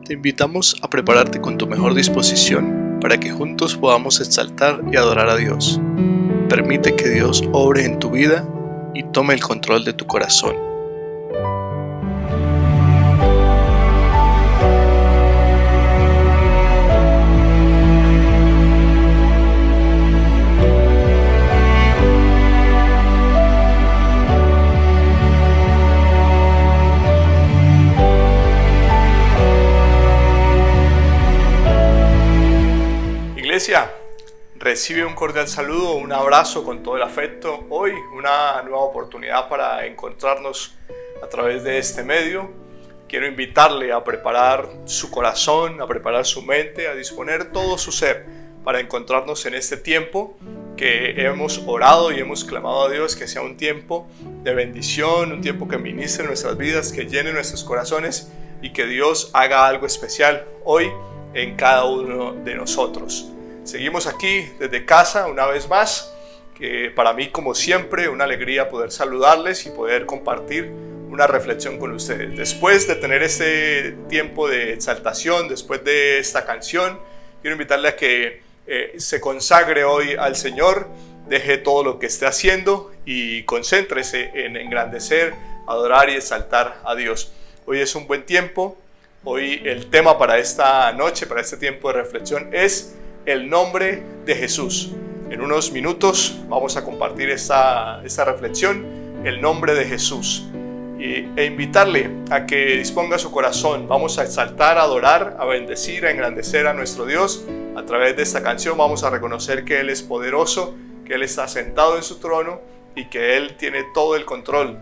Te invitamos a prepararte con tu mejor disposición para que juntos podamos exaltar y adorar a Dios. Permite que Dios obre en tu vida y tome el control de tu corazón. Iglesia, recibe un cordial saludo, un abrazo con todo el afecto. Hoy una nueva oportunidad para encontrarnos a través de este medio. Quiero invitarle a preparar su corazón, a preparar su mente, a disponer todo su ser para encontrarnos en este tiempo que hemos orado y hemos clamado a Dios que sea un tiempo de bendición, un tiempo que ministre nuestras vidas, que llene nuestros corazones y que Dios haga algo especial hoy en cada uno de nosotros. Seguimos aquí desde casa una vez más, que para mí como siempre una alegría poder saludarles y poder compartir una reflexión con ustedes. Después de tener este tiempo de exaltación, después de esta canción, quiero invitarle a que se consagre hoy al Señor, deje todo lo que esté haciendo y concéntrese en engrandecer, adorar y exaltar a Dios. Hoy es un buen tiempo, hoy el tema para esta noche, para este tiempo de reflexión es el nombre de Jesús. En unos minutos vamos a compartir esta reflexión, el nombre de Jesús, e invitarle a que disponga su corazón. Vamos a exaltar, a adorar, a bendecir, a engrandecer a nuestro Dios. A través de esta canción vamos a reconocer que Él es poderoso, que Él está sentado en su trono y que Él tiene todo el control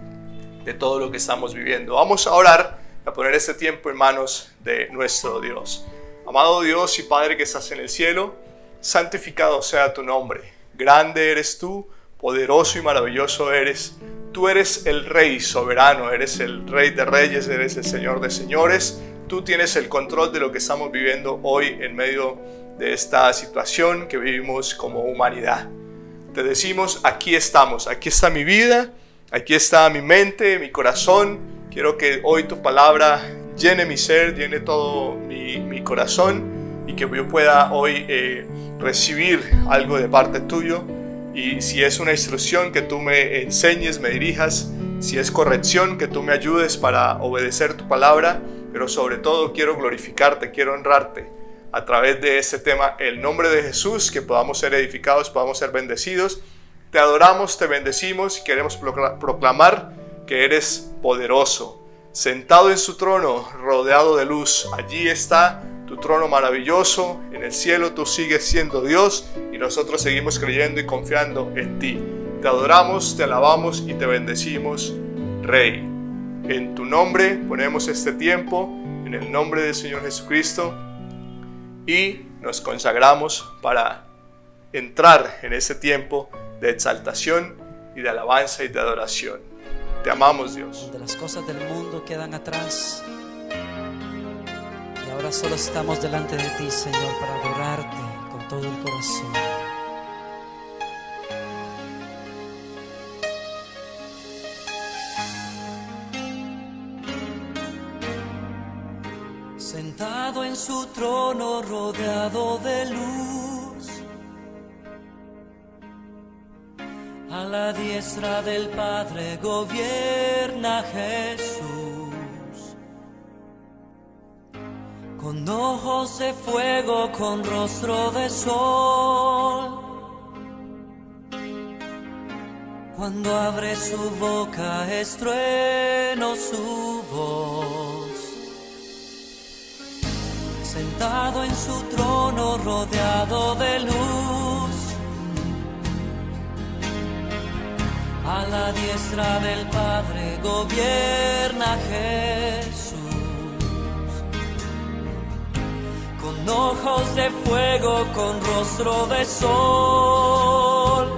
de todo lo que estamos viviendo. Vamos a orar, a poner este tiempo en manos de nuestro Dios. Amado Dios y Padre que estás en el cielo, santificado sea tu nombre. Grande eres tú, poderoso y maravilloso eres. Tú eres el Rey soberano, eres el Rey de reyes, eres el Señor de señores. Tú tienes el control de lo que estamos viviendo hoy en medio de esta situación que vivimos como humanidad. Te decimos, aquí estamos, aquí está mi vida, aquí está mi mente, mi corazón. Quiero que hoy tu palabra llene mi ser, llene todo mi corazón y que yo pueda hoy recibir algo de parte tuyo. Y si es una instrucción, que tú me enseñes, me dirijas. Si es corrección, que tú me ayudes para obedecer tu palabra. Pero sobre todo quiero glorificarte, quiero honrarte a través de este tema, el nombre de Jesús, que podamos ser edificados, podamos ser bendecidos. Te adoramos, te bendecimos y queremos proclamar que eres poderoso. Sentado en su trono, rodeado de luz, allí está tu trono maravilloso. En el cielo tú sigues siendo Dios y nosotros seguimos creyendo y confiando en ti. Te adoramos, te alabamos y te bendecimos, Rey. En tu nombre ponemos este tiempo, en el nombre del Señor Jesucristo, y nos consagramos para entrar en este tiempo de exaltación y de alabanza y de adoración. Te amamos, Dios. Donde las cosas del mundo quedan atrás y ahora solo estamos delante de ti, Señor, para adorarte con todo el corazón. Sentado en su trono, rodeado de luz, a la diestra del Padre gobierna Jesús. Con ojos de fuego, con rostro de sol, Cuando abre su boca es trueno su voz. Sentado en su trono rodeado de luz, a la diestra del Padre gobierna Jesús. Con ojos de fuego, con rostro de sol.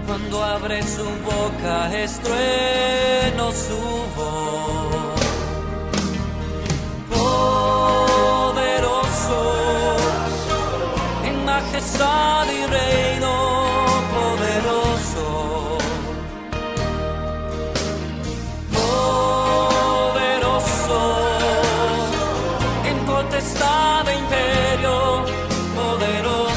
Cuando abre su boca es trueno su voz. Poderoso en majestad y reino, poderoso. Poderoso en potestad e imperio, poderoso.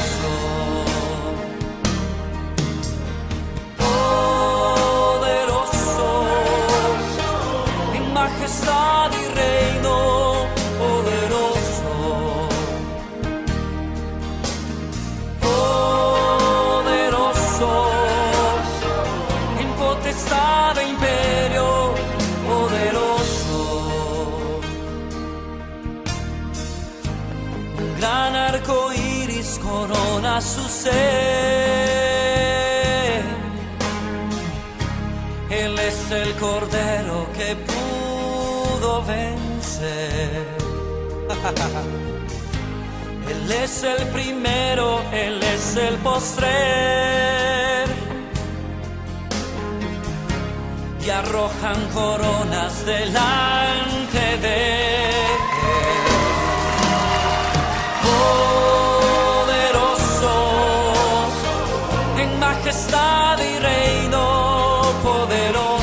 Majestad y reino, poderoso. Poderoso en potestad e imperio, poderoso. Un gran arco iris corona su ser. Él es el Cordero que pudo vencer. Él es el primero, Él es el postrer. Y arrojan coronas delante de Él. Poderoso en majestad y reino, poderoso.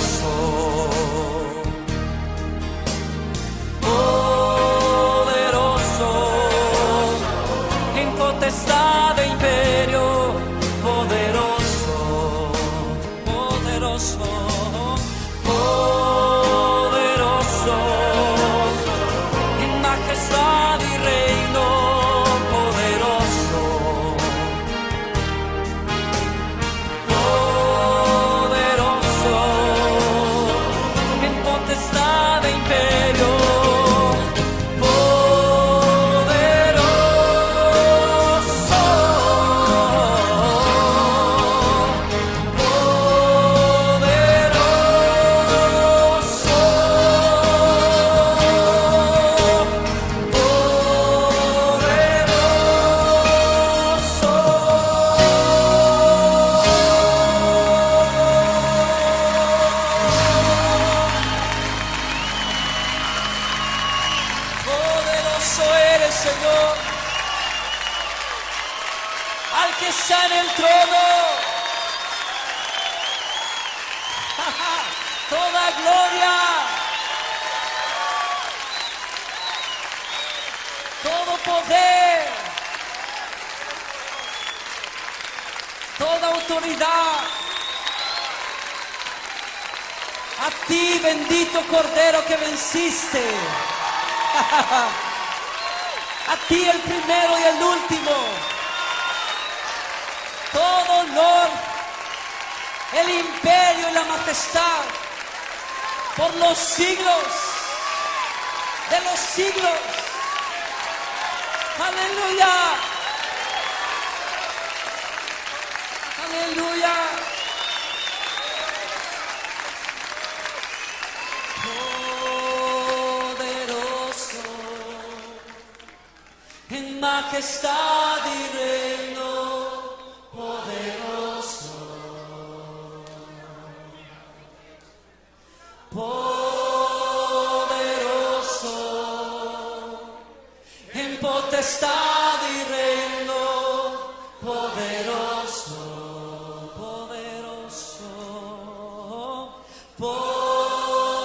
Potestad e imperio, poderoso, poderoso, poderoso, en majestad y reino, poderoso, poderoso, en potestad e imperio. Señor, al que está en el trono, toda gloria, todo poder, toda autoridad, a ti, bendito Cordero que venciste. A ti el primero y el último, todo honor, el imperio y la majestad, por los siglos de los siglos. Aleluya, aleluya. En majestad y reino, poderoso, poderoso, en potestad y reino, poderoso, poderoso, poderoso,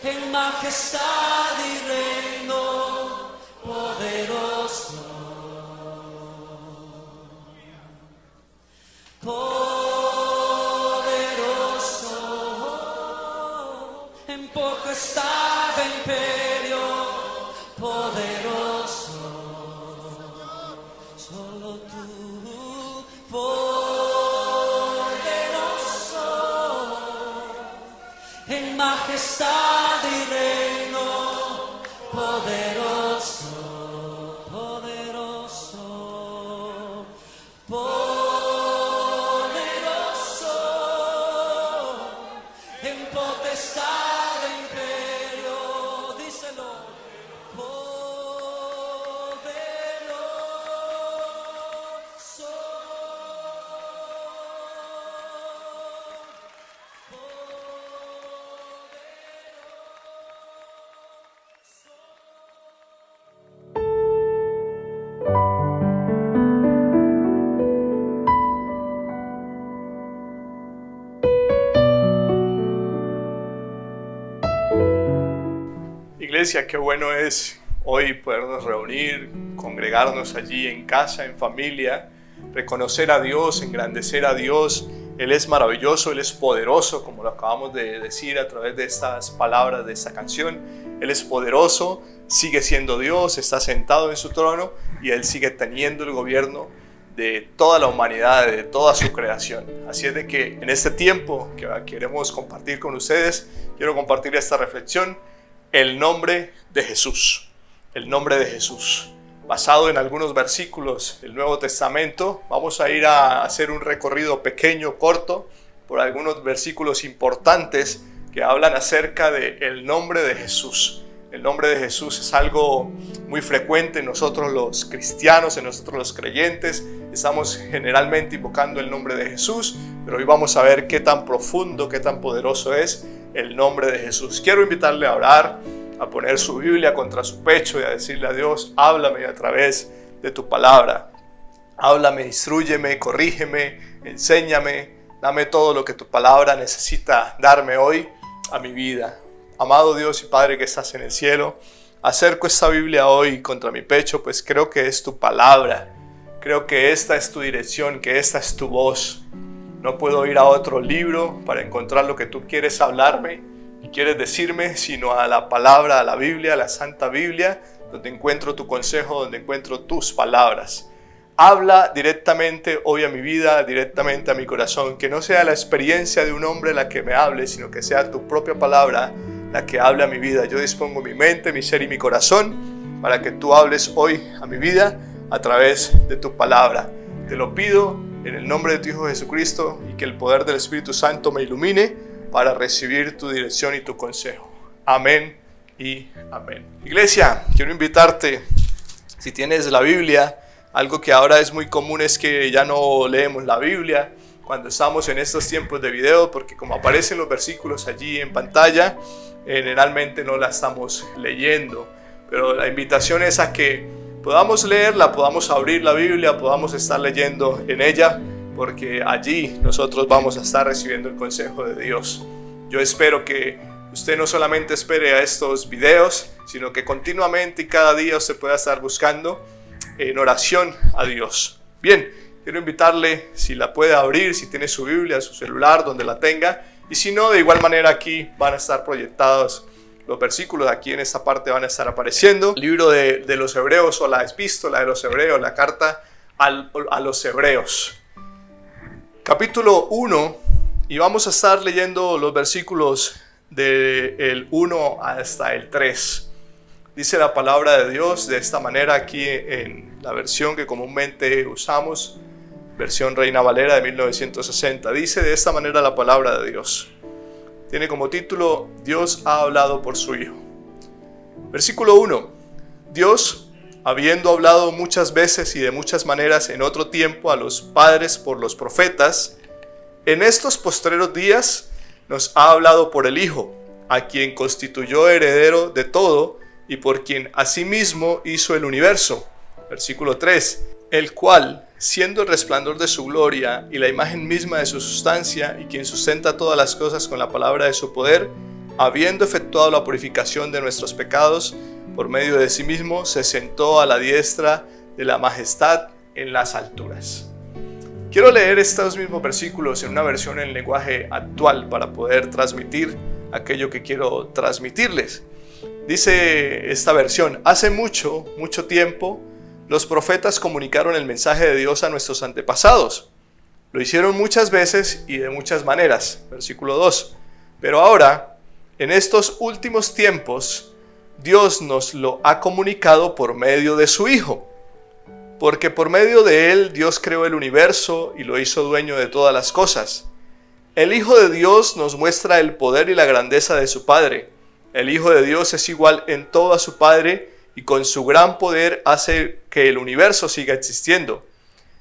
en majestad y reino, poderoso, poderoso, en potestad e imperio, poderoso. poderoso, en majestad y reino, poderoso, poderoso, poderoso, en potestad e imperio, díselo, poderoso. Iglesia, qué bueno es hoy podernos reunir, congregarnos allí en casa, en familia, reconocer a Dios, engrandecer a Dios. Él es maravilloso, Él es poderoso, como lo acabamos de decir a través de estas palabras de esta canción. Él es poderoso, sigue siendo Dios, está sentado en su trono y Él sigue teniendo el gobierno de toda la humanidad, de toda su creación. Así es de que en este tiempo que queremos compartir con ustedes, quiero compartir esta reflexión: el nombre de Jesús. El nombre de Jesús. Basado en algunos versículos del Nuevo Testamento, vamos a ir a hacer un recorrido pequeño, corto, por algunos versículos importantes que hablan acerca del nombre de Jesús. El nombre de Jesús es algo muy frecuente en nosotros los cristianos, en nosotros los creyentes. Estamos generalmente invocando el nombre de Jesús, pero hoy vamos a ver qué tan profundo, qué tan poderoso es el nombre de Jesús. Quiero invitarle a orar, a poner su Biblia contra su pecho y a decirle a Dios: háblame a través de tu palabra. Háblame, instrúyeme, corrígeme, enséñame, dame todo lo que tu palabra necesita darme hoy a mi vida. Amado Dios y Padre que estás en el cielo, acerco esta Biblia hoy contra mi pecho, pues creo que es tu palabra. Creo que esta es tu dirección, que esta es tu voz. No puedo ir a otro libro para encontrar lo que tú quieres hablarme y quieres decirme, sino a la palabra, a la Biblia, a la Santa Biblia, donde encuentro tu consejo, donde encuentro tus palabras. Habla directamente hoy a mi vida, directamente a mi corazón. Que no sea la experiencia de un hombre la que me hable, sino que sea tu propia palabra la que hable a mi vida. Yo dispongo mi mente, mi ser y mi corazón para que tú hables hoy a mi vida a través de tu palabra. Te lo pido en el nombre de tu Hijo Jesucristo, y que el poder del Espíritu Santo me ilumine para recibir tu dirección y tu consejo. Amén y amén. Iglesia, quiero invitarte, si tienes la Biblia, algo que ahora es muy común es que ya no leemos la Biblia cuando estamos en estos tiempos de video, porque como aparecen los versículos allí en pantalla, generalmente no la estamos leyendo. Pero la invitación es a que podamos leerla, podamos abrir la Biblia, podamos estar leyendo en ella, porque allí nosotros vamos a estar recibiendo el consejo de Dios. Yo espero que usted no solamente espere a estos videos, sino que continuamente y cada día usted pueda estar buscando en oración a Dios. Bien, quiero invitarle, si la puede abrir, si tiene su Biblia, su celular, donde la tenga, y si no, de igual manera aquí van a estar proyectados los versículos, aquí en esta parte van a estar apareciendo. El libro de los Hebreos, o la epístola de los Hebreos, la carta a los Hebreos. Capítulo 1, y vamos a estar leyendo los versículos del 1 hasta el 3. Dice la palabra de Dios de esta manera aquí en la versión que comúnmente usamos, versión Reina Valera de 1960. Dice de esta manera la palabra de Dios. Tiene como título: Dios ha hablado por su Hijo. Versículo 1. Dios, habiendo hablado muchas veces y de muchas maneras en otro tiempo a los padres por los profetas, en estos postreros días nos ha hablado por el Hijo, a quien constituyó heredero de todo y por quien asimismo hizo el universo. Versículo 3. El cual, siendo el resplandor de su gloria y la imagen misma de su sustancia, y quien sustenta todas las cosas con la palabra de su poder, habiendo efectuado la purificación de nuestros pecados, por medio de sí mismo, se sentó a la diestra de la majestad en las alturas. Quiero leer estos mismos versículos en una versión en lenguaje actual para poder transmitir aquello que quiero transmitirles. Dice esta versión: hace mucho, mucho tiempo, los profetas comunicaron el mensaje de Dios a nuestros antepasados. Lo hicieron muchas veces y de muchas maneras. Versículo 2. Pero ahora, en estos últimos tiempos, Dios nos lo ha comunicado por medio de su Hijo. Porque por medio de Él Dios creó el universo y lo hizo dueño de todas las cosas. El Hijo de Dios nos muestra el poder y la grandeza de su Padre. El Hijo de Dios es igual en todo a su Padre y con su gran poder hace que el universo siga existiendo.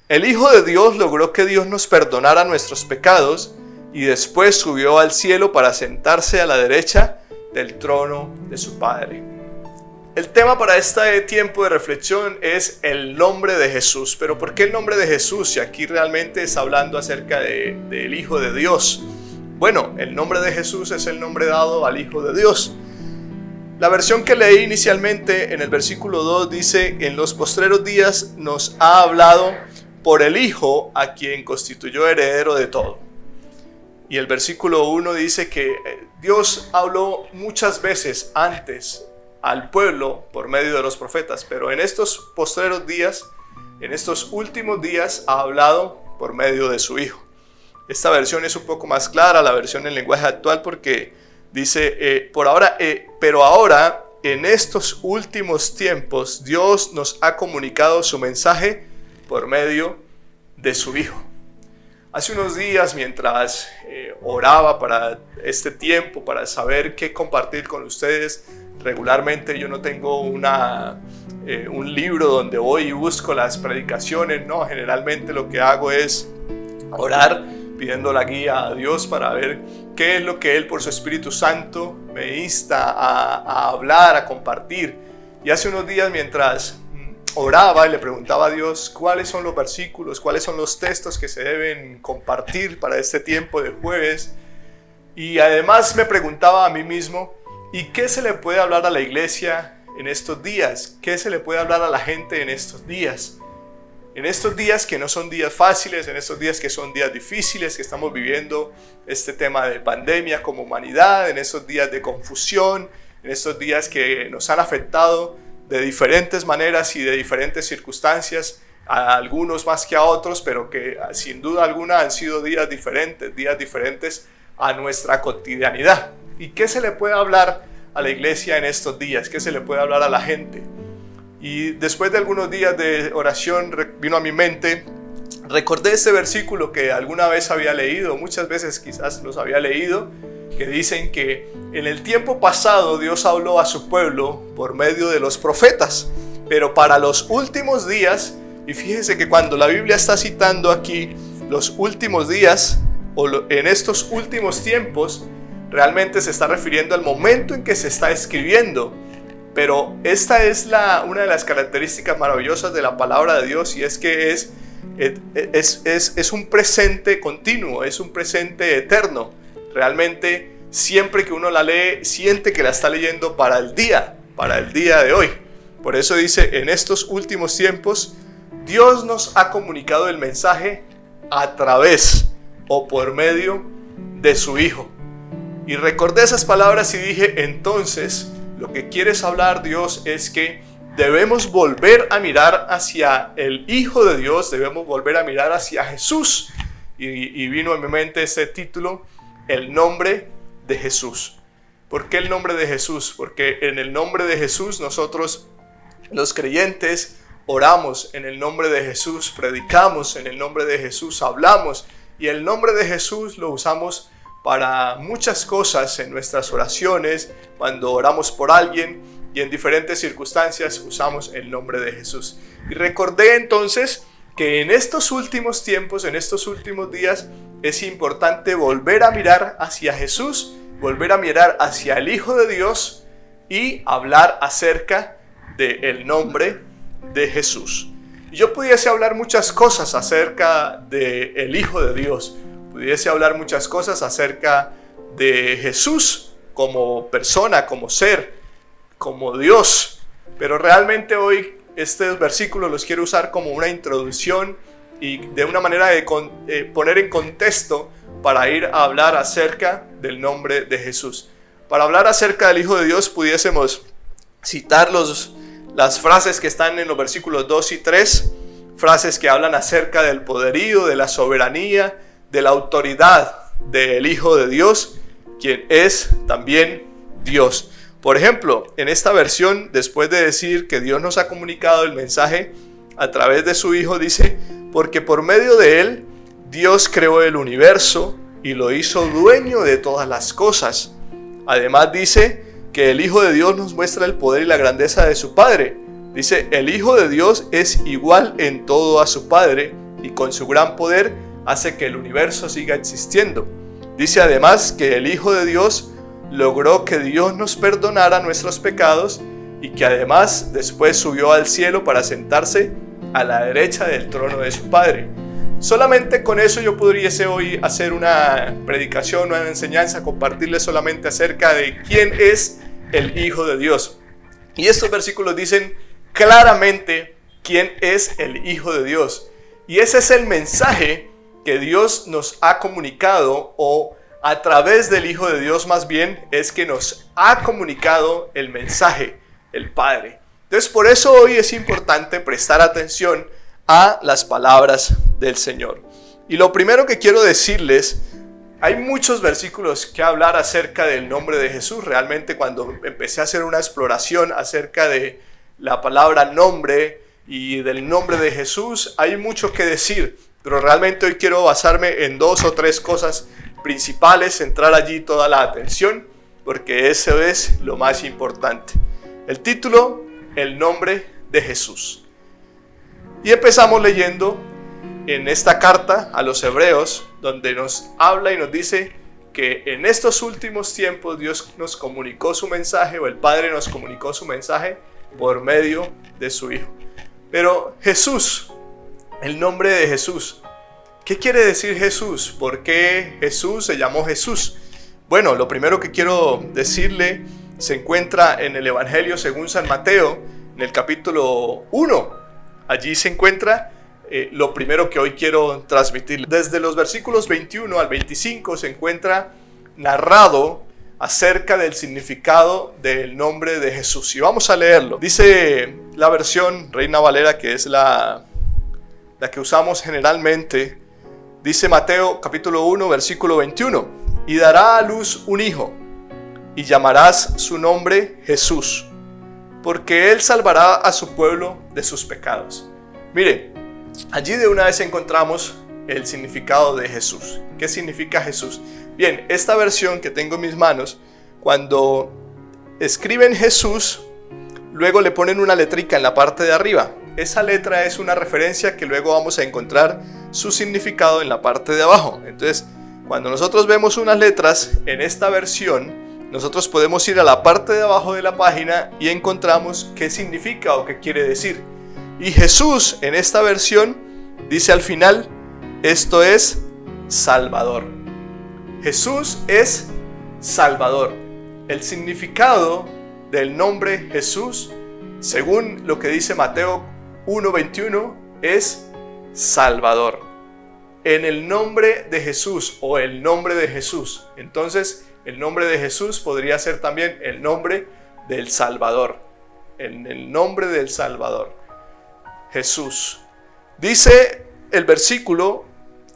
El Hijo de Dios logró que Dios nos perdonara nuestros pecados y después subió al cielo para sentarse a la derecha del trono de su Padre. El tema para este tiempo de reflexión es el nombre de Jesús. Pero ¿por qué el nombre de Jesús? Si aquí realmente está hablando acerca del Hijo de Dios. Bueno, el nombre de Jesús es el nombre dado al Hijo de Dios. La versión que leí inicialmente en el versículo 2 dice: en los postreros días nos ha hablado por el Hijo, a quien constituyó heredero de todo. Y el versículo 1 dice que Dios habló muchas veces antes al pueblo por medio de los profetas, pero en estos postreros días, en estos últimos días, ha hablado por medio de su Hijo. Esta versión es un poco más clara, la versión en lenguaje actual, porque dice, pero ahora, en estos últimos tiempos, Dios nos ha comunicado su mensaje por medio de su Hijo. Hace unos días, mientras oraba para este tiempo, para saber qué compartir con ustedes, regularmente yo no tengo un libro donde voy y busco las predicaciones, no, generalmente lo que hago es orar, pidiendo la guía a Dios para ver qué es lo que Él por su Espíritu Santo me insta a hablar, a compartir. Y hace unos días, mientras oraba y le preguntaba a Dios cuáles son los versículos, cuáles son los textos que se deben compartir para este tiempo de jueves, y además me preguntaba a mí mismo, ¿y qué se le puede hablar a la iglesia en estos días? ¿Qué se le puede hablar a la gente en estos días? En estos días que no son días fáciles, en estos días que son días difíciles, que estamos viviendo este tema de pandemia como humanidad, en estos días de confusión, en estos días que nos han afectado de diferentes maneras y de diferentes circunstancias, a algunos más que a otros, pero que sin duda alguna han sido días diferentes a nuestra cotidianidad. ¿Y qué se le puede hablar a la iglesia en estos días? ¿Qué se le puede hablar a la gente? Y después de algunos días de oración vino a mi mente, recordé este versículo que alguna vez había leído, muchas veces quizás los había leído, que dicen que en el tiempo pasado Dios habló a su pueblo por medio de los profetas, pero para los últimos días, y fíjense que cuando la Biblia está citando aquí los últimos días, o en estos últimos tiempos, realmente se está refiriendo al momento en que se está escribiendo. Pero esta es una de las características maravillosas de la palabra de Dios, y es que es un presente continuo, es un presente eterno. Realmente siempre que uno la lee, siente que la está leyendo para el día de hoy. Por eso dice, en estos últimos tiempos, Dios nos ha comunicado el mensaje a través o por medio de su Hijo. Y recordé esas palabras y dije, entonces, lo que quieres hablar, Dios, es que debemos volver a mirar hacia el Hijo de Dios, debemos volver a mirar hacia Jesús. Y vino a mi mente este título, el nombre de Jesús. ¿Por qué el nombre de Jesús? Porque en el nombre de Jesús nosotros, los creyentes, oramos en el nombre de Jesús, predicamos en el nombre de Jesús, hablamos, y el nombre de Jesús lo usamos para muchas cosas en nuestras oraciones, cuando oramos por alguien, y en diferentes circunstancias usamos el nombre de Jesús. Y recordé entonces que en estos últimos tiempos, en estos últimos días, es importante volver a mirar hacia Jesús, volver a mirar hacia el Hijo de Dios y hablar acerca del nombre de Jesús. Y yo pudiese hablar muchas cosas acerca del Hijo de Dios, pudiese hablar muchas cosas acerca de Jesús como persona, como ser, como Dios, pero realmente hoy estos versículos los quiero usar como una introducción y de una manera de poner en contexto para ir a hablar acerca del nombre de Jesús. Para hablar acerca del Hijo de Dios pudiésemos citar las frases que están en los versículos 2 y 3, frases que hablan acerca del poderío, de la soberanía, de la autoridad del Hijo de Dios, quien es también Dios. Por ejemplo, en esta versión, después de decir que Dios nos ha comunicado el mensaje a través de su Hijo, dice: porque por medio de él Dios creó el universo y lo hizo dueño de todas las cosas. Además dice que el Hijo de Dios nos muestra el poder y la grandeza de su Padre. Dice: el Hijo de Dios es igual en todo a su Padre y con su gran poder hace que el universo siga existiendo. Dice además que el Hijo de Dios logró que Dios nos perdonara nuestros pecados y que además después subió al cielo para sentarse a la derecha del trono de su Padre. Solamente con eso yo pudiese hoy hacer una predicación, una enseñanza, compartirles solamente acerca de quién es el Hijo de Dios. Y estos versículos dicen claramente quién es el Hijo de Dios. Y ese es el mensaje que Dios nos ha comunicado, o a través del Hijo de Dios más bien, es que nos ha comunicado el mensaje, el Padre. Entonces por eso hoy es importante prestar atención a las palabras del Señor. Y lo primero que quiero decirles, hay muchos versículos que hablar acerca del nombre de Jesús. Realmente cuando empecé a hacer una exploración acerca de la palabra nombre y del nombre de Jesús, hay mucho que decir, pero realmente hoy quiero basarme en 2 o 3 cosas principales, centrar allí toda la atención, porque eso es lo más importante. El título: el nombre de Jesús. Y empezamos leyendo en esta carta a los Hebreos, donde nos habla y nos dice que en estos últimos tiempos Dios nos comunicó su mensaje, o el Padre nos comunicó su mensaje por medio de su Hijo. Pero Jesús, el nombre de Jesús, ¿qué quiere decir Jesús? ¿Por qué Jesús se llamó Jesús? Bueno, lo primero que quiero decirle se encuentra en el Evangelio según San Mateo, en el capítulo 1. Allí se encuentra lo primero que hoy quiero transmitirle. Desde los versículos 21 al 25 se encuentra narrado acerca del significado del nombre de Jesús. Y vamos a leerlo. Dice la versión Reina Valera, que es la que usamos generalmente. Dice Mateo capítulo 1 versículo 21: y dará a luz un hijo, y llamarás su nombre Jesús, porque él salvará a su pueblo de sus pecados. Mire, allí de una vez encontramos el significado de Jesús. ¿Qué significa Jesús? Bien, esta versión que tengo en mis manos, cuando escriben Jesús, luego le ponen una letrica en la parte de arriba. Esa letra es una referencia que luego vamos a encontrar su significado en la parte de abajo. Entonces, cuando nosotros vemos unas letras en esta versión, nosotros podemos ir a la parte de abajo de la página y encontramos qué significa o qué quiere decir. Y Jesús en esta versión dice al final: esto es Salvador. Jesús es Salvador. El significado del nombre Jesús, según lo que dice Mateo 1:21, es Salvador. En el nombre de Jesús, o el nombre de Jesús. Entonces, el nombre de Jesús podría ser también el nombre del Salvador. En el nombre del Salvador, Jesús. Dice el versículo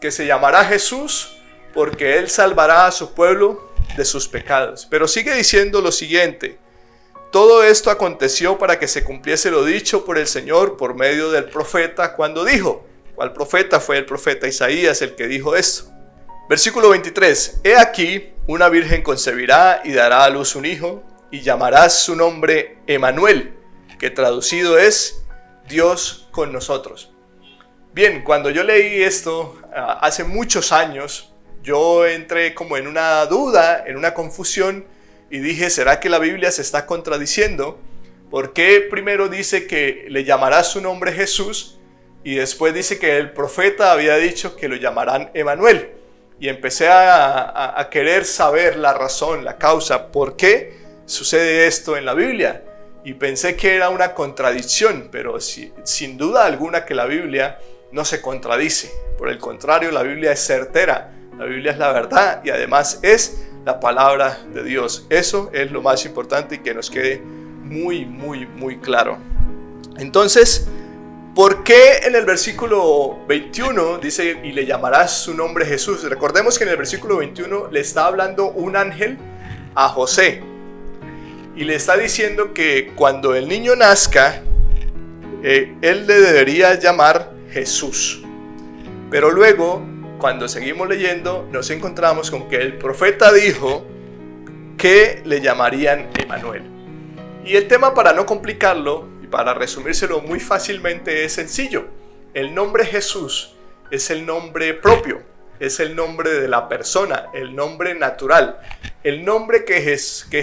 que se llamará Jesús porque él salvará a su pueblo de sus pecados. Pero sigue diciendo lo siguiente: todo esto aconteció para que se cumpliese lo dicho por el Señor por medio del profeta cuando dijo. ¿Cuál profeta? Fue el profeta Isaías el que dijo esto. Versículo 23: he aquí, una virgen concebirá y dará a luz un hijo, y llamarás su nombre Emanuel, que traducido es Dios con nosotros. Bien, cuando yo leí esto hace muchos años, yo entré como en una duda, en una confusión, y dije: ¿será que la Biblia se está contradiciendo? ¿Por qué primero dice que le llamará su nombre Jesús y después dice que el profeta había dicho que lo llamarán Emanuel? Y empecé a querer saber la razón, la causa, por qué sucede esto en la Biblia. Y pensé que era una contradicción, pero sin duda alguna que la Biblia no se contradice. Por el contrario, la Biblia es certera, la Biblia es la verdad y además es la palabra de Dios. Eso es lo más importante y que nos quede muy, muy, muy claro. Entonces, ¿por qué en el versículo 21 dice, y le llamarás su nombre Jesús? Recordemos que en el versículo 21 le está hablando un ángel a José. Y le está diciendo que cuando el niño nazca, él le debería llamar Jesús. Pero luego, cuando seguimos leyendo, nos encontramos con que el profeta dijo que le llamarían Emanuel. Y el tema, para no complicarlo y para resumírselo muy fácilmente, es sencillo. El nombre Jesús es el nombre propio, es el nombre de la persona, el nombre natural, el nombre que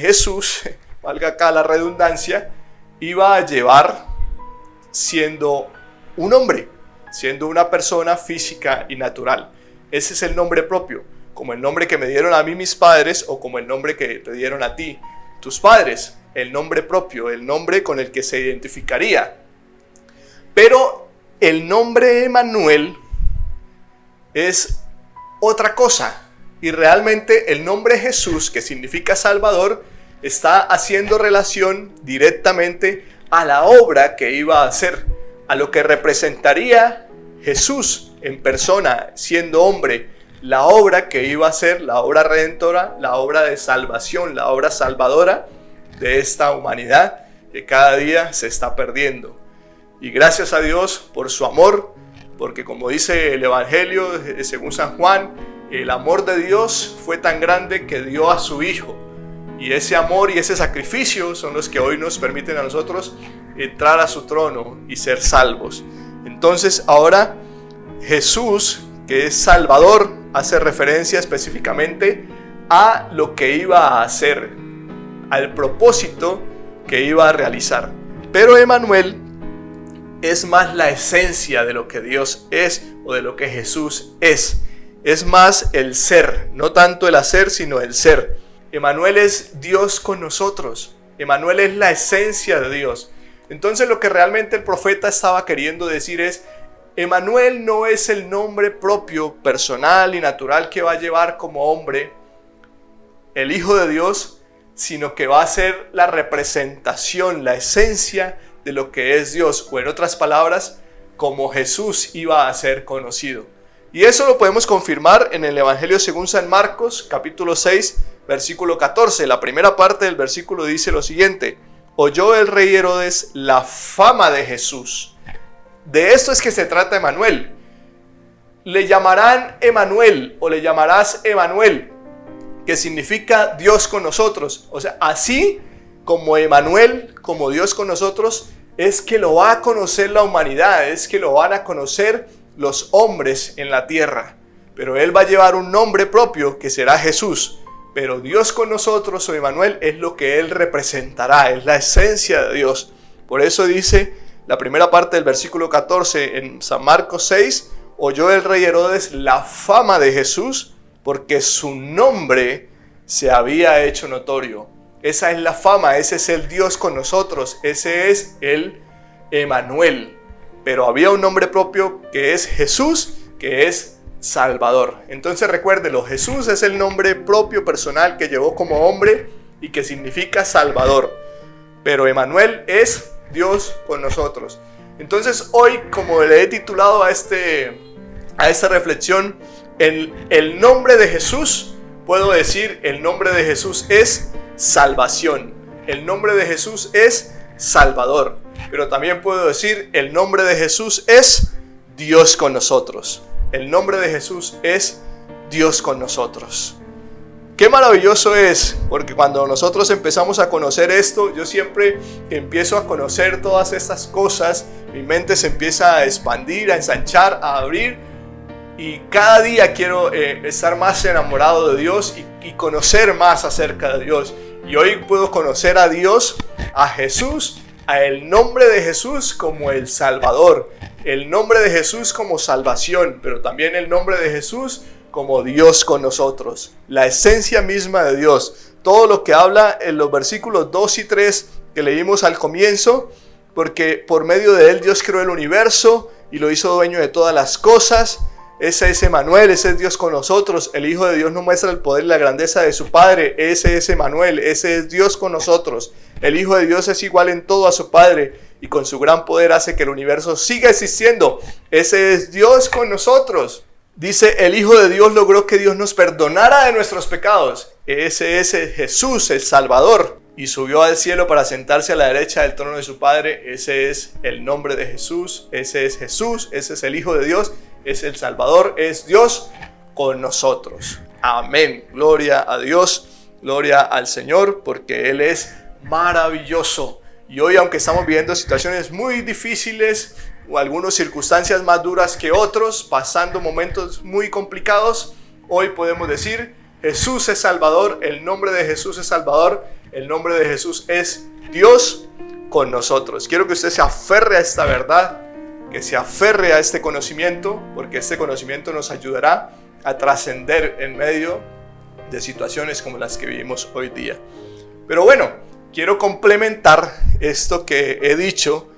Jesús, valga acá la redundancia, iba a llevar siendo un hombre, siendo una persona física y natural. Ese es el nombre propio, como el nombre que me dieron a mí mis padres, o como el nombre que te dieron a ti tus padres, el nombre propio, el nombre con el que se identificaría. Pero el nombre Emanuel es otra cosa, y realmente el nombre Jesús, que significa Salvador, está haciendo relación directamente a la obra que iba a hacer, a lo que representaría Jesús en persona, siendo hombre, la obra que iba a hacer, la obra redentora, la obra de salvación, la obra salvadora de esta humanidad que cada día se está perdiendo. Y gracias a Dios por su amor, porque como dice el Evangelio según San Juan, el amor de Dios fue tan grande que dio a su Hijo. Y ese amor y ese sacrificio son los que hoy nos permiten a nosotros entrar a su trono y ser salvos. Entonces ahora Jesús, que es Salvador, hace referencia específicamente a lo que iba a hacer, al propósito que iba a realizar. Pero Emanuel es más la esencia de lo que Dios es, o de lo que Jesús es. Es más el ser, no tanto el hacer, sino el ser. Emanuel es Dios con nosotros. Emanuel es la esencia de Dios. Entonces lo que realmente el profeta estaba queriendo decir es, Emanuel no es el nombre propio, personal y natural que va a llevar como hombre el Hijo de Dios, sino que va a ser la representación, la esencia de lo que es Dios, o en otras palabras, como Jesús iba a ser conocido. Y eso lo podemos confirmar en el Evangelio según San Marcos, capítulo 6, versículo 14. La primera parte del versículo dice lo siguiente: oyó el rey Herodes la fama de Jesús. De esto es que se trata Emanuel. Le llamarán Emanuel, o le llamarás Emanuel, que significa Dios con nosotros. O sea, así como Emanuel, como Dios con nosotros, es que lo va a conocer la humanidad, es que lo van a conocer los hombres en la tierra. Pero Él va a llevar un nombre propio que será Jesús. Pero Dios con nosotros, o Emanuel, es lo que Él representará, es la esencia de Dios. Por eso dice la primera parte del versículo 14 en San Marcos 6, oyó el rey Herodes la fama de Jesús, porque su nombre se había hecho notorio. Esa es la fama, ese es el Dios con nosotros, ese es el Emanuel. Pero había un nombre propio que es Jesús, que es Salvador. Entonces recuérdelo, Jesús es el nombre propio personal que llevó como hombre y que significa Salvador. Pero Emanuel es Dios con nosotros. Entonces hoy, como le he titulado a esta reflexión, el nombre de Jesús, puedo decir, el nombre de Jesús es salvación. El nombre de Jesús es Salvador. Pero también puedo decir, el nombre de Jesús es Dios con nosotros. El nombre de Jesús es Dios con nosotros. Qué maravilloso es, porque cuando nosotros empezamos a conocer esto, yo siempre que empiezo a conocer todas estas cosas, mi mente se empieza a expandir, a ensanchar, a abrir, y cada día quiero estar más enamorado de Dios y conocer más acerca de Dios. Y hoy puedo conocer a Dios, a Jesús, a el nombre de Jesús como el Salvador, el nombre de Jesús como salvación, pero también el nombre de Jesús como Dios con nosotros, la esencia misma de Dios. Todo lo que habla en los versículos 2 y 3 que leímos al comienzo, porque por medio de Él Dios creó el universo y lo hizo dueño de todas las cosas. Ese es Emanuel, ese es Dios con nosotros. El Hijo de Dios nos muestra el poder y la grandeza de su Padre. Ese es Emanuel, ese es Dios con nosotros. El Hijo de Dios es igual en todo a su Padre y con su gran poder hace que el universo siga existiendo. Ese es Dios con nosotros. Dice, el Hijo de Dios logró que Dios nos perdonara de nuestros pecados. Ese es Jesús, el Salvador. Y subió al cielo para sentarse a la derecha del trono de su Padre. Ese es el nombre de Jesús. Ese es Jesús. Ese es el Hijo de Dios. Es el Salvador. Es Dios con nosotros. Amén. Gloria a Dios. Gloria al Señor, porque Él es maravilloso. Y hoy, aunque estamos viviendo situaciones muy difíciles o algunas circunstancias más duras que otros, pasando momentos muy complicados, hoy podemos decir, Jesús es Salvador, el nombre de Jesús es Salvador, el nombre de Jesús es Dios con nosotros. Quiero que usted se aferre a esta verdad, que se aferre a este conocimiento, porque este conocimiento nos ayudará a trascender en medio de situaciones como las que vivimos hoy día. Pero bueno, quiero complementar esto que he dicho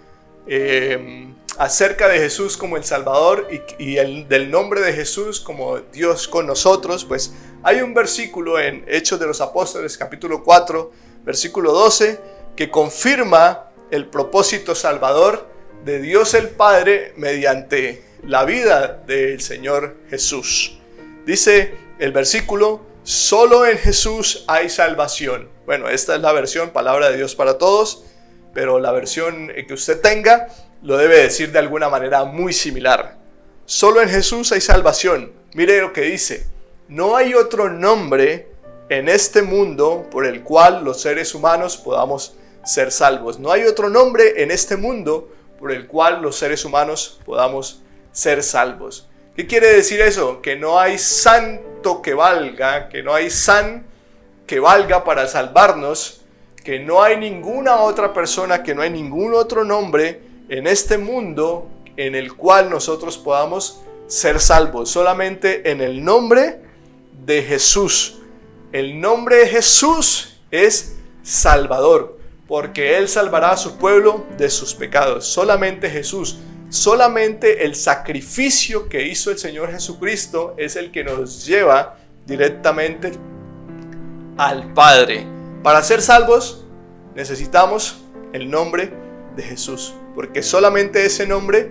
acerca de Jesús como el Salvador y del nombre de Jesús como Dios con nosotros. Pues hay un versículo en Hechos de los Apóstoles, capítulo 4, versículo 12, que confirma el propósito salvador de Dios el Padre mediante la vida del Señor Jesús. Dice el versículo, solo en Jesús hay salvación. Bueno, esta es la versión Palabra de Dios para Todos, pero la versión que usted tenga lo debe decir de alguna manera muy similar. Solo en Jesús hay salvación. Mire lo que dice, no hay otro nombre en este mundo por el cual los seres humanos podamos ser salvos. No hay otro nombre en este mundo por el cual los seres humanos podamos ser salvos. ¿Qué quiere decir eso? Que no hay santo que valga, que no hay san que valga para salvarnos, que no hay ninguna otra persona, que no hay ningún otro nombre en este mundo en el cual nosotros podamos ser salvos. Solamente en el nombre de Jesús. El nombre de Jesús es Salvador, porque Él salvará a su pueblo de sus pecados. Solamente Jesús. Solamente el sacrificio que hizo el Señor Jesucristo es el que nos lleva directamente al Padre. Para ser salvos necesitamos el nombre de Jesús, porque solamente ese nombre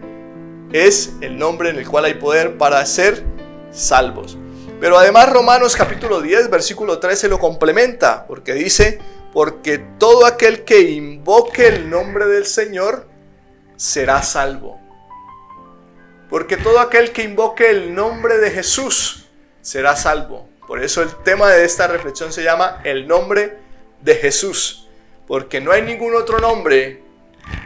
es el nombre en el cual hay poder para ser salvos. Pero además Romanos capítulo 10 versículo 13 lo complementa, porque dice, porque todo aquel que invoque el nombre del Señor será salvo. Porque todo aquel que invoque el nombre de Jesús será salvo. Por eso el tema de esta reflexión se llama el nombre de Jesús. Porque no hay ningún otro nombre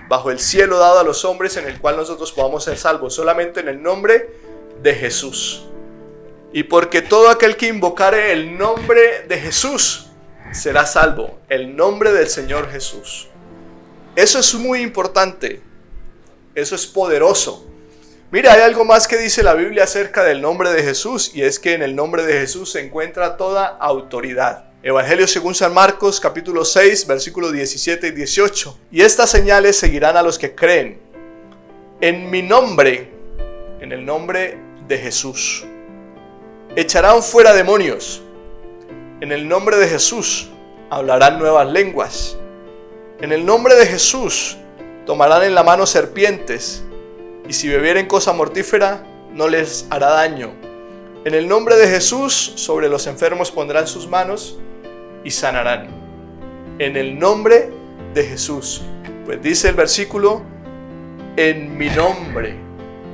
bajo el cielo dado a los hombres en el cual nosotros podamos ser salvos. Solamente en el nombre de Jesús. Y porque todo aquel que invocare el nombre de Jesús será salvo. El nombre del Señor Jesús. Eso es muy importante. Eso es poderoso. Mira, hay algo más que dice la Biblia acerca del nombre de Jesús, y es que en el nombre de Jesús se encuentra toda autoridad. Evangelio según San Marcos, capítulo 6, versículos 17 y 18. Y estas señales seguirán a los que creen. En mi nombre, en el nombre de Jesús, echarán fuera demonios. En el nombre de Jesús hablarán nuevas lenguas. En el nombre de Jesús tomarán en la mano serpientes. Y si bebieren cosa mortífera, no les hará daño. En el nombre de Jesús, sobre los enfermos pondrán sus manos y sanarán. En el nombre de Jesús. Pues dice el versículo, en mi nombre.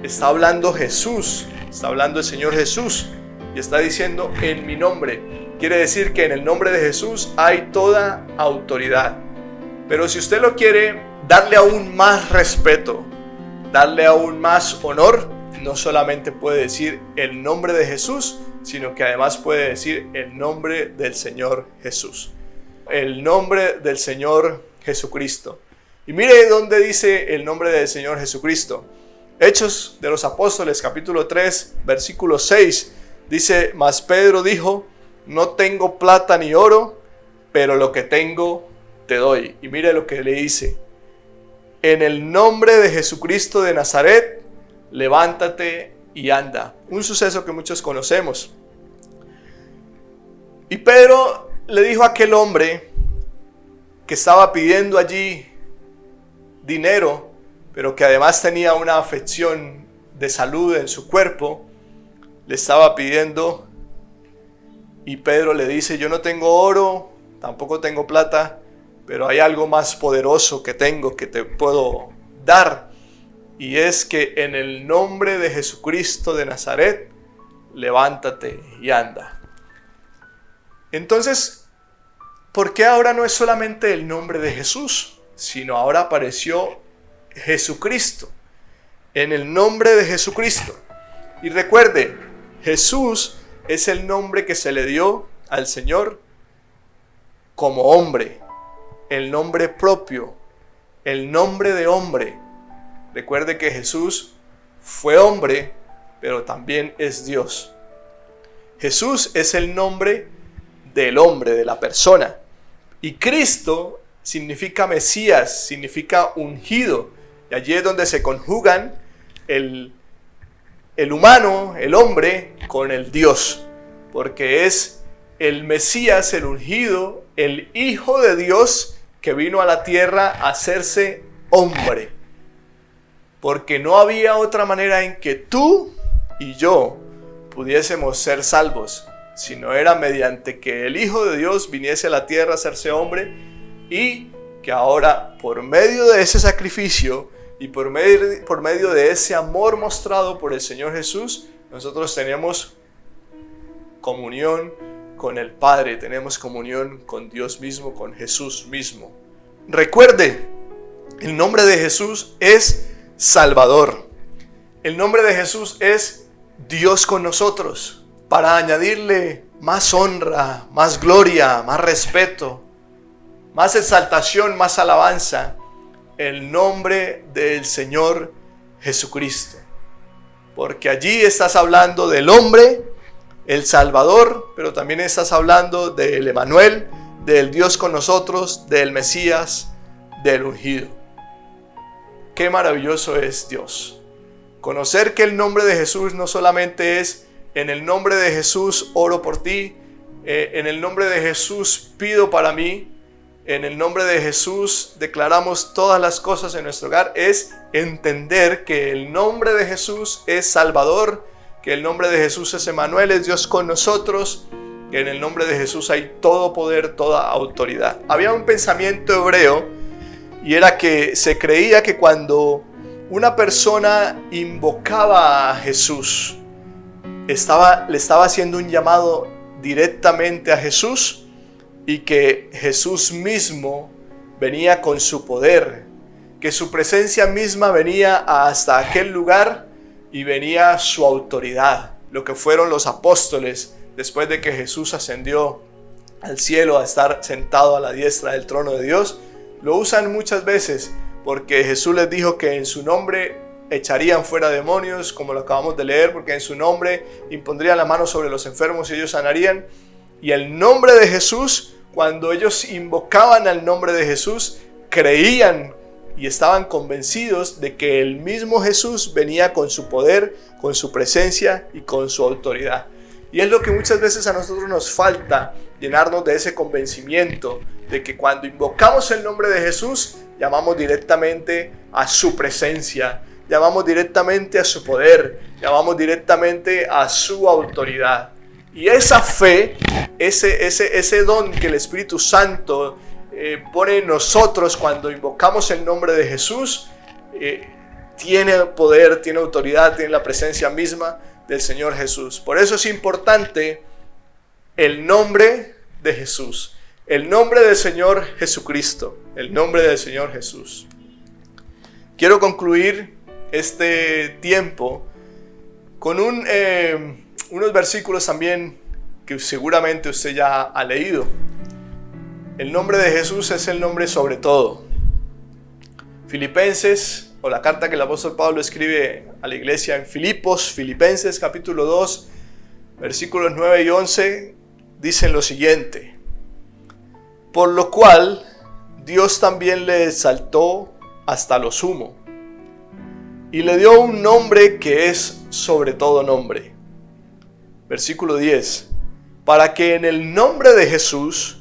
Está hablando Jesús, está hablando el Señor Jesús. Y está diciendo, en mi nombre. Quiere decir que en el nombre de Jesús hay toda autoridad. Pero si usted lo quiere darle aún más respeto, darle aún más honor, no solamente puede decir el nombre de Jesús, sino que además puede decir el nombre del Señor Jesús. El nombre del Señor Jesucristo. Y mire dónde dice el nombre del Señor Jesucristo. Hechos de los Apóstoles, capítulo 3, versículo 6. Dice, mas Pedro dijo, no tengo plata ni oro, pero lo que tengo te doy. Y mire lo que le dice. En el nombre de Jesucristo de Nazaret, levántate y anda. Un suceso que muchos conocemos. Y Pedro le dijo a aquel hombre que estaba pidiendo allí dinero, pero que además tenía una afección de salud en su cuerpo, le estaba pidiendo, y Pedro le dice: yo no tengo oro, tampoco tengo plata, pero hay algo más poderoso que tengo, que te puedo dar, y es que en el nombre de Jesucristo de Nazaret, levántate y anda. Entonces, ¿por qué ahora no es solamente el nombre de Jesús, sino ahora apareció Jesucristo? En el nombre de Jesucristo. Y recuerde, Jesús es el nombre que se le dio al Señor como hombre, el nombre propio, el nombre de hombre. Recuerde que Jesús fue hombre, pero también es Dios. Jesús es el nombre del hombre, de la persona. Y Cristo significa Mesías, significa ungido. Y allí es donde se conjugan el humano, el hombre, con el Dios. Porque es el Mesías, el ungido, el Hijo de Dios que vino a la tierra a hacerse hombre. Porque no había otra manera en que tú y yo pudiésemos ser salvos, sino era mediante que el Hijo de Dios viniese a la tierra a hacerse hombre, y que ahora por medio de ese sacrificio y por medio de ese amor mostrado por el Señor Jesús, nosotros tenemos comunión con el Padre, tenemos comunión con Dios mismo, con Jesús mismo. Recuerde, el nombre de Jesús es Salvador. El nombre de Jesús es Dios con nosotros. Para añadirle más honra, más gloria, más respeto, más exaltación, más alabanza, el nombre del Señor Jesucristo. Porque allí estás hablando del hombre, el Salvador, pero también estás hablando del Emanuel, del Dios con nosotros, del Mesías, del ungido. Qué maravilloso es Dios. Conocer que el nombre de Jesús no solamente es: en el nombre de Jesús oro por ti, en el nombre de Jesús pido para mí, en el nombre de Jesús declaramos todas las cosas en nuestro hogar. Es entender que el nombre de Jesús es Salvador, que el nombre de Jesús es Emanuel, es Dios con nosotros, que en el nombre de Jesús hay todo poder, toda autoridad. Había un pensamiento hebreo, y era que se creía que cuando una persona invocaba a Jesús, le estaba haciendo un llamado directamente a Jesús, y que Jesús mismo venía con su poder, que su presencia misma venía hasta aquel lugar y venía su autoridad. Lo que fueron los apóstoles después de que Jesús ascendió al cielo a estar sentado a la diestra del trono de Dios, lo usan muchas veces porque Jesús les dijo que en su nombre echarían fuera demonios, como lo acabamos de leer, porque en su nombre impondrían la mano sobre los enfermos y ellos sanarían. Y el nombre de Jesús, cuando ellos invocaban al nombre de Jesús, creían y estaban convencidos de que el mismo Jesús venía con su poder, con su presencia y con su autoridad. Y es lo que muchas veces a nosotros nos falta, llenarnos de ese convencimiento de que cuando invocamos el nombre de Jesús, llamamos directamente a su presencia, llamamos directamente a su poder, llamamos directamente a su autoridad. Y esa fe, ese don que el Espíritu Santo pone en nosotros cuando invocamos el nombre de Jesús, tiene poder, tiene autoridad, tiene la presencia misma del Señor Jesús. Por eso es importante el nombre de Jesús, el nombre del Señor Jesucristo, el nombre del Señor Jesús. Quiero concluir este tiempo con unos versículos también que seguramente usted ya ha leído. El nombre de Jesús es el nombre sobre todo. Filipenses, o la carta que el apóstol Pablo escribe a la iglesia en Filipos, Filipenses capítulo 2, versículos 9 y 11, dicen lo siguiente: por lo cual Dios también le exaltó hasta lo sumo, y le dio un nombre que es sobre todo nombre. Versículo 10, para que en el nombre de Jesús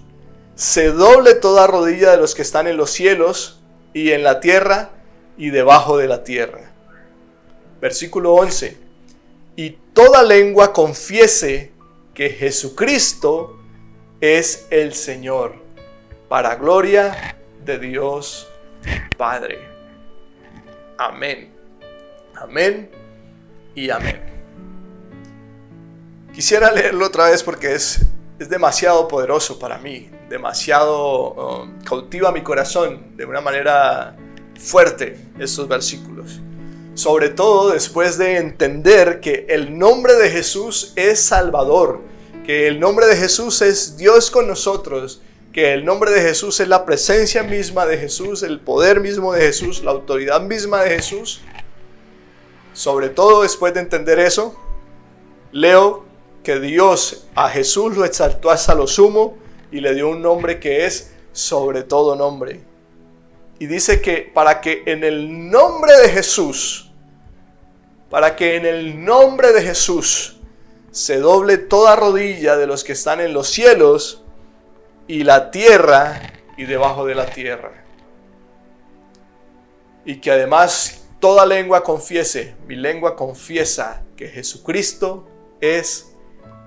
se doble toda rodilla de los que están en los cielos y en la tierra y debajo de la tierra. Versículo 11. Y toda lengua confiese que Jesucristo es el Señor, para gloria de Dios Padre. Amén. Amén y amén. Quisiera leerlo otra vez porque es demasiado poderoso para mí, demasiado cautiva mi corazón de una manera fuerte estos versículos. Sobre todo después de entender que el nombre de Jesús es Salvador, que el nombre de Jesús es Dios con nosotros, que el nombre de Jesús es la presencia misma de Jesús, el poder mismo de Jesús, la autoridad misma de Jesús. Sobre todo después de entender eso, leo que Dios a Jesús lo exaltó hasta lo sumo y le dio un nombre que es sobre todo nombre. Y dice que para que en el nombre de Jesús, se doble toda rodilla de los que están en los cielos y la tierra y debajo de la tierra. Y que además toda lengua confiese, mi lengua confiesa que Jesucristo es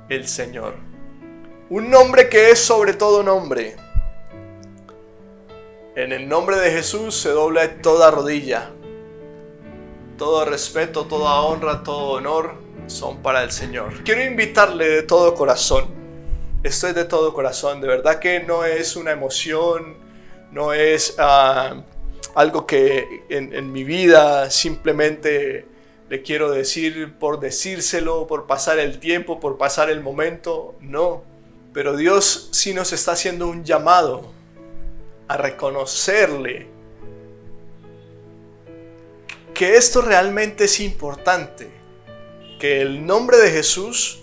el Señor. Un nombre que es sobre todo nombre. En el nombre de Jesús se dobla toda rodilla. Todo respeto, toda honra, todo honor son para el Señor. Quiero invitarle de todo corazón. Esto es de todo corazón. De verdad que no es una emoción, no es algo que en mi vida simplemente le quiero decir por decírselo, por pasar el tiempo, por pasar el momento. No. Pero Dios sí nos está haciendo un llamado a reconocerle que esto realmente es importante, que el nombre de Jesús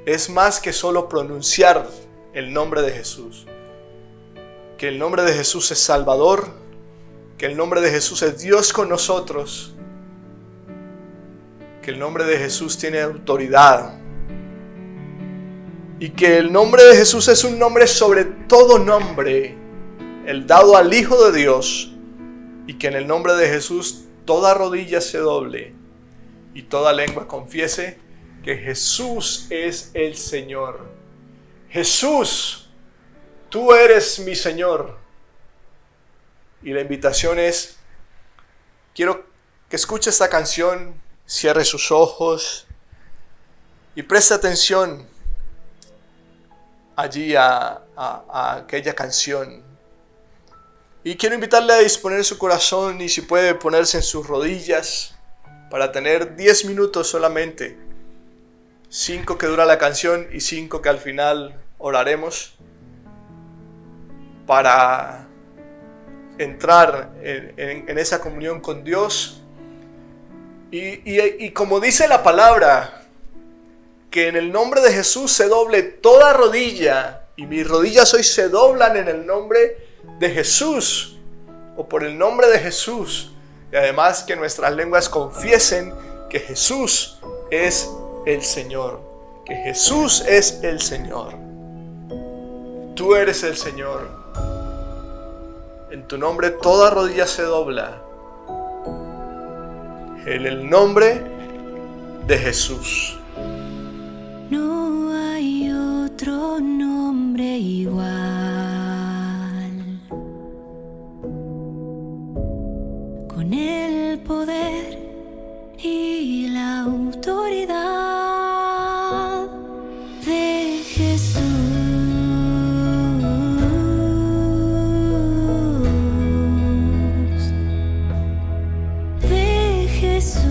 es más que solo pronunciar el nombre de Jesús, que el nombre de Jesús es Salvador, que el nombre de Jesús es Dios con nosotros, que el nombre de Jesús tiene autoridad y que el nombre de Jesús es un nombre sobre todo nombre, el dado al Hijo de Dios, y que en el nombre de Jesús toda rodilla se doble y toda lengua confiese que Jesús es el Señor. Jesús, tú eres mi Señor. Y la invitación es, quiero que escuche esta canción, cierre sus ojos y preste atención allí a aquella canción. Y quiero invitarle a disponer su corazón y si puede ponerse en sus rodillas para tener 10 minutos solamente. 5 que dura la canción y 5 que al final oraremos para entrar en esa comunión con Dios. Y como dice la palabra, que en el nombre de Jesús se doble toda rodilla y mis rodillas hoy se doblan en el nombre de Jesús o por el nombre de Jesús, y además que nuestras lenguas confiesen que Jesús es el Señor, que Jesús es el Señor. Tú eres el Señor. En tu nombre toda rodilla se dobla. En el nombre de Jesús. No hay otro nombre igual. Con el poder y la autoridad de Jesús, de Jesús.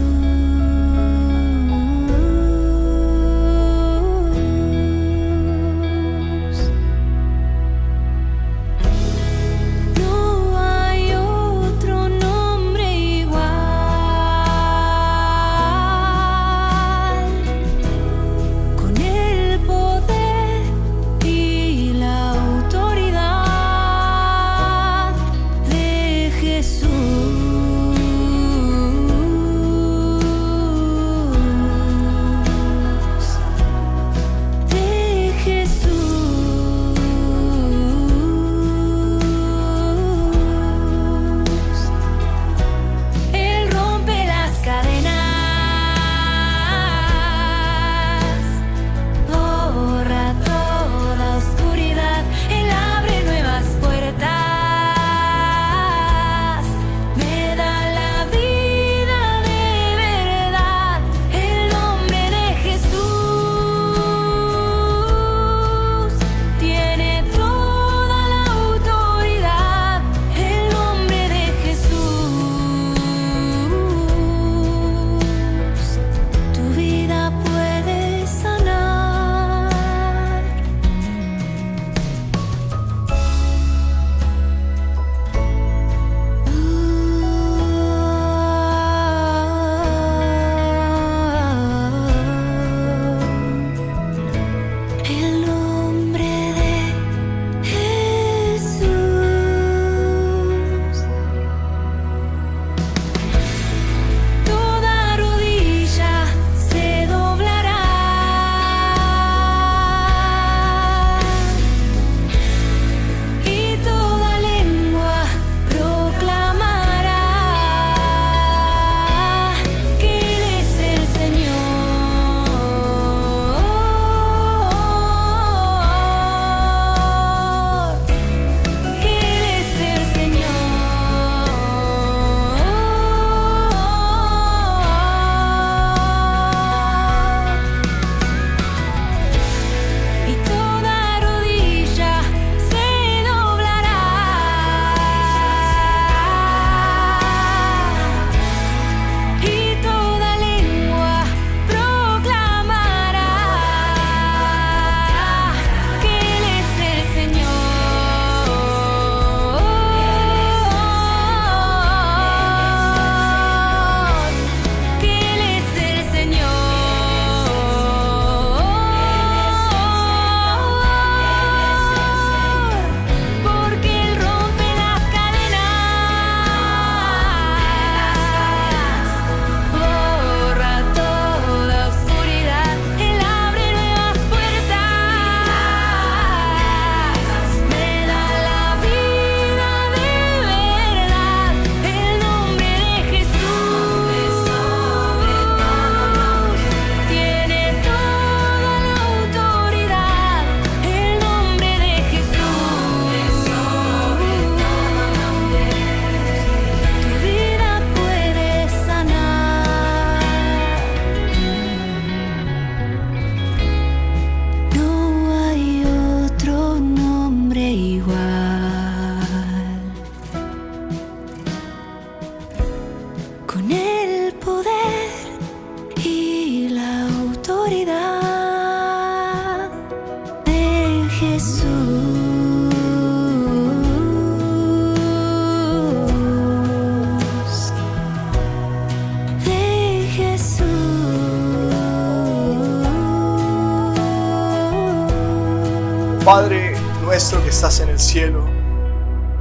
Padre nuestro que estás en el cielo,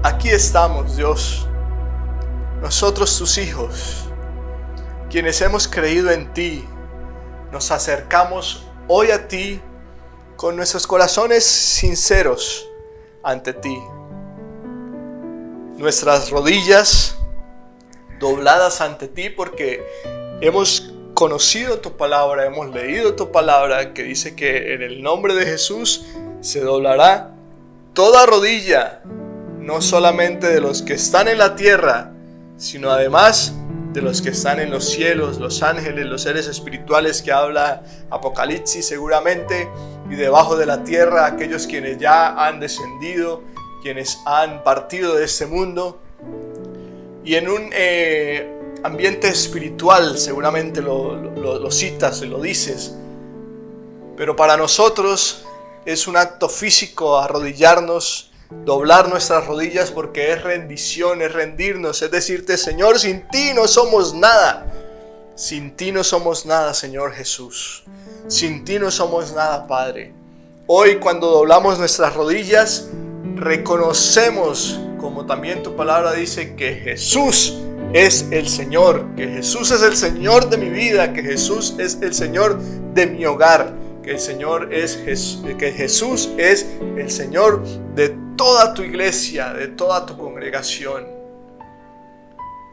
aquí estamos, Dios, nosotros tus hijos, quienes hemos creído en ti, nos acercamos hoy a ti con nuestros corazones sinceros ante ti. Nuestras rodillas dobladas ante ti porque hemos conocido tu palabra, hemos leído tu palabra que dice que en el nombre de Jesús se doblará toda rodilla, no solamente de los que están en la tierra, sino además de los que están en los cielos, los ángeles, los seres espirituales que habla Apocalipsis seguramente, y debajo de la tierra aquellos quienes ya han descendido, quienes han partido de este mundo. Y en un ambiente espiritual seguramente lo citas, lo dices, pero para nosotros es un acto físico arrodillarnos, doblar nuestras rodillas, porque es rendición, es rendirnos, es decirte: Señor, sin ti no somos nada. Sin ti no somos nada, Señor Jesús. Sin ti no somos nada, Padre. Hoy, cuando doblamos nuestras rodillas, reconocemos, como también tu palabra dice, que Jesús es el Señor, que Jesús es el Señor de mi vida, que Jesús es el Señor de mi hogar, que Jesús es el Señor de toda tu iglesia, de toda tu congregación.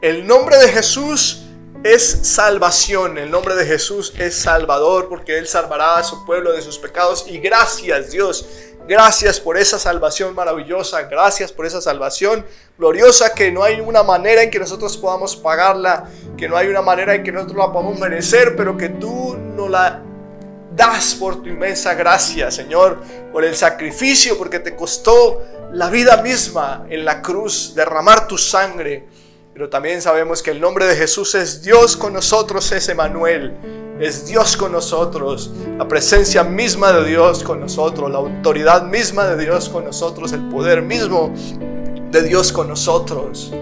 El nombre de Jesús es salvación, el nombre de Jesús es salvador, porque Él salvará a su pueblo de sus pecados. Y gracias, Dios, gracias por esa salvación maravillosa, gracias por esa salvación gloriosa, que no hay una manera en que nosotros podamos pagarla, que no hay una manera en que nosotros la podamos merecer, pero que tú nos la das por tu inmensa gracia, Señor, por el sacrificio, porque te costó la vida misma en la cruz, derramar tu sangre. Pero también sabemos que el nombre de Jesús es Dios con nosotros, es Emmanuel, es Dios con nosotros, la presencia misma de Dios con nosotros, la autoridad misma de Dios con nosotros, el poder mismo de Dios con nosotros.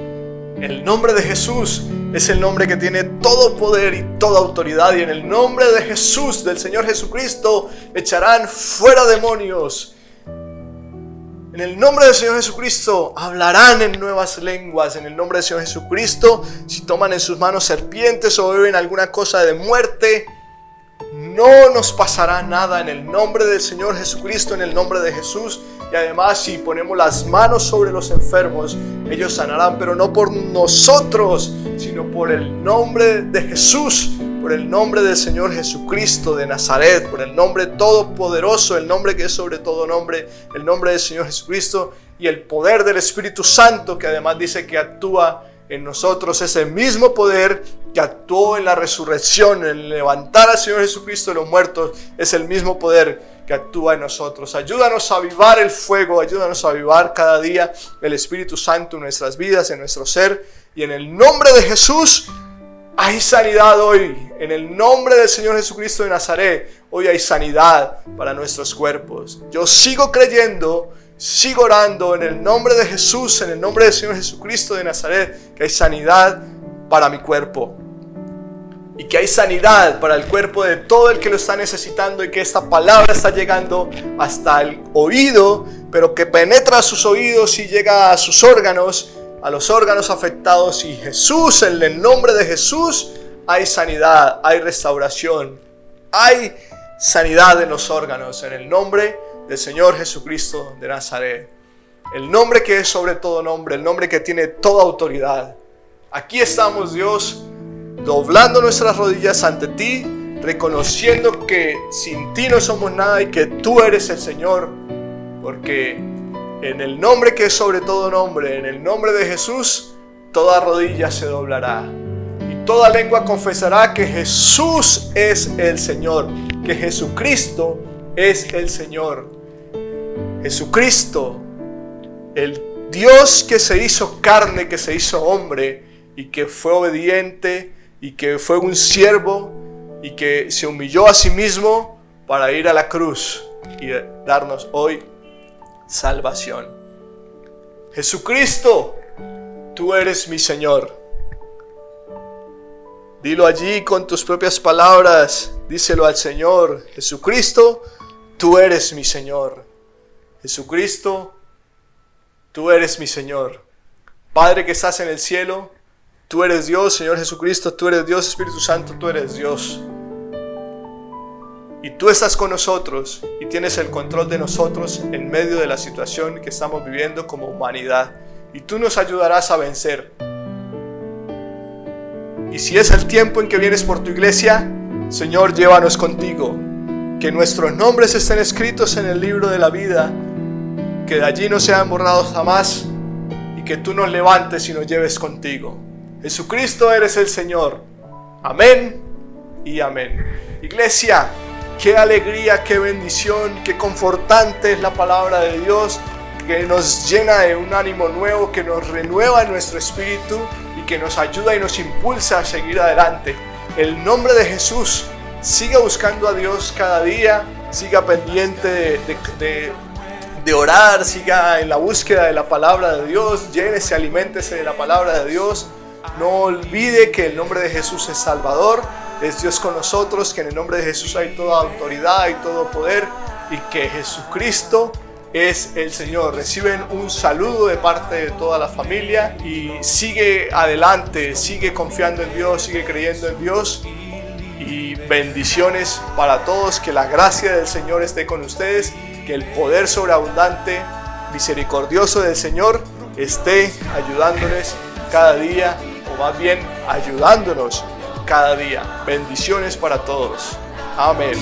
El nombre de Jesús es el nombre que tiene todo poder y toda autoridad, y en el nombre de Jesús, del Señor Jesucristo, echarán fuera demonios. En el nombre del Señor Jesucristo hablarán en nuevas lenguas. En el nombre del Señor Jesucristo, si toman en sus manos serpientes o beben alguna cosa de muerte, no nos pasará nada. En el nombre del Señor Jesucristo, en el nombre de Jesús. Y además, si ponemos las manos sobre los enfermos, ellos sanarán, pero no por nosotros, sino por el nombre de Jesús, por el nombre del Señor Jesucristo de Nazaret, por el nombre todopoderoso, el nombre que es sobre todo nombre, el nombre del Señor Jesucristo, y el poder del Espíritu Santo, que además dice que actúa en nosotros, ese mismo poder que actuó en la resurrección, en levantar al Señor Jesucristo de los muertos, es el mismo poder que actúa en nosotros. Ayúdanos a avivar el fuego, ayúdanos a avivar cada día el Espíritu Santo en nuestras vidas, en nuestro ser, y en el nombre de Jesús hay sanidad hoy. En el nombre del Señor Jesucristo de Nazaret, hoy hay sanidad para nuestros cuerpos. Yo sigo creyendo, sigo orando en el nombre de Jesús, en el nombre del Señor Jesucristo de Nazaret, que hay sanidad para mi cuerpo. Y que hay sanidad para el cuerpo de todo el que lo está necesitando, y que esta palabra está llegando hasta el oído, pero que penetra a sus oídos y llega a sus órganos, a los órganos afectados. Y Jesús, en el nombre de Jesús, hay sanidad, hay restauración, hay sanidad en los órganos, en el nombre del Señor Jesucristo de Nazaret. El nombre que es sobre todo nombre, el nombre que tiene toda autoridad. Aquí estamos, Dios, doblando nuestras rodillas ante ti, reconociendo que sin ti no somos nada y que tú eres el Señor, porque en el nombre que es sobre todo nombre, en el nombre de Jesús, toda rodilla se doblará y toda lengua confesará que Jesús es el Señor, que Jesucristo es el Señor. Jesucristo, el Dios que se hizo carne, que se hizo hombre y que fue obediente y que fue un siervo y que se humilló a sí mismo para ir a la cruz y darnos hoy salvación. Jesucristo, tú eres mi Señor. Dilo allí con tus propias palabras, díselo al Señor. Jesucristo, tú eres mi Señor. Jesucristo, tú eres mi Señor. Padre que estás en el cielo, tú eres Dios. Señor Jesucristo, tú eres Dios. Espíritu Santo, tú eres Dios. Y tú estás con nosotros y tienes el control de nosotros en medio de la situación que estamos viviendo como humanidad. Y tú nos ayudarás a vencer. Y si es el tiempo en que vienes por tu iglesia, Señor, llévanos contigo. Que nuestros nombres estén escritos en el libro de la vida, que de allí no sean borrados jamás, y que tú nos levantes y nos lleves contigo. Jesucristo, eres el Señor. Amén y amén. Iglesia, qué alegría, qué bendición, qué confortante es la palabra de Dios, que nos llena de un ánimo nuevo, que nos renueva en nuestro espíritu y que nos ayuda y nos impulsa a seguir adelante. El nombre de Jesús. Siga buscando a Dios cada día, siga pendiente de orar, siga en la búsqueda de la palabra de Dios, llénese, aliméntese de la palabra de Dios. No olvide que el nombre de Jesús es Salvador, es Dios con nosotros, que en el nombre de Jesús hay toda autoridad y todo poder y que Jesucristo es el Señor. Reciben un saludo de parte de toda la familia y sigue adelante, sigue confiando en Dios, sigue creyendo en Dios. Y bendiciones para todos, que la gracia del Señor esté con ustedes, que el poder sobreabundante, misericordioso del Señor esté ayudándoles cada día, o más bien ayudándonos cada día. Bendiciones para todos. Amén.